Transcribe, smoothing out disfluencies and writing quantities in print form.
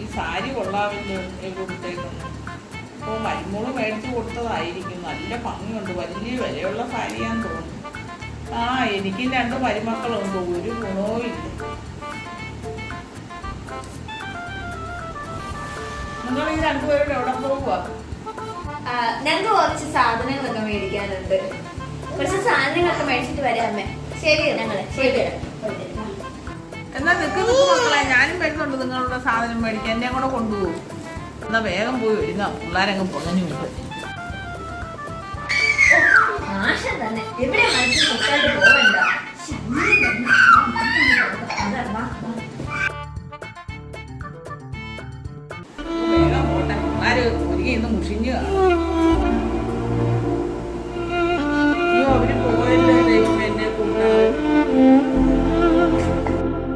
ഈ സാരി കൊള്ളാമല്ലോ കൊടുത്തേക്കുന്നു. അപ്പോൾ മരുമോള് മേടിച്ച് കൊടുത്തതായിരിക്കും. നല്ല ഭംഗിയുണ്ട്, വലിയ വിലയുള്ള സാരിയാന്ന് തോന്നുന്നു. ആ എനിക്കും 2 മരുമക്കളുണ്ട്, ഒരു ഗുണവും ഇല്ല. നിങ്ങൾ ഈ 2 പേരോട് എവിടെ പോകുക? ഞങ്ങൾക്ക് കുറച്ച് സാധനങ്ങളൊക്കെ മേടിക്കാനുണ്ട്. കുറച്ച് സാധനങ്ങളൊക്കെ മേടിച്ചിട്ട് വരാമേ. ശരി ഞങ്ങള് ശരി. എന്നാ നിൽക്ക് മക്കളെ, ഞാനും വരുന്നുണ്ട് നിങ്ങളുടെ സാധനം മേടിക്കാൻ. എന്നെ കൂടെ കൊണ്ടുപോകും. എന്നാ വേഗം പോയി വരുന്ന പിള്ളേരങ്ങ് പൊങ്ങനുണ്ട്. നാശം തന്നെ, എവിടെ മനസ്സിൽ നിൽക്കാണ്ട് പോവണ്ട. വേഗം പോട്ടെ, പിള്ളേര് ഒരുങ്ങി ഇന്ന് മുഷിഞ്ഞു കാണും.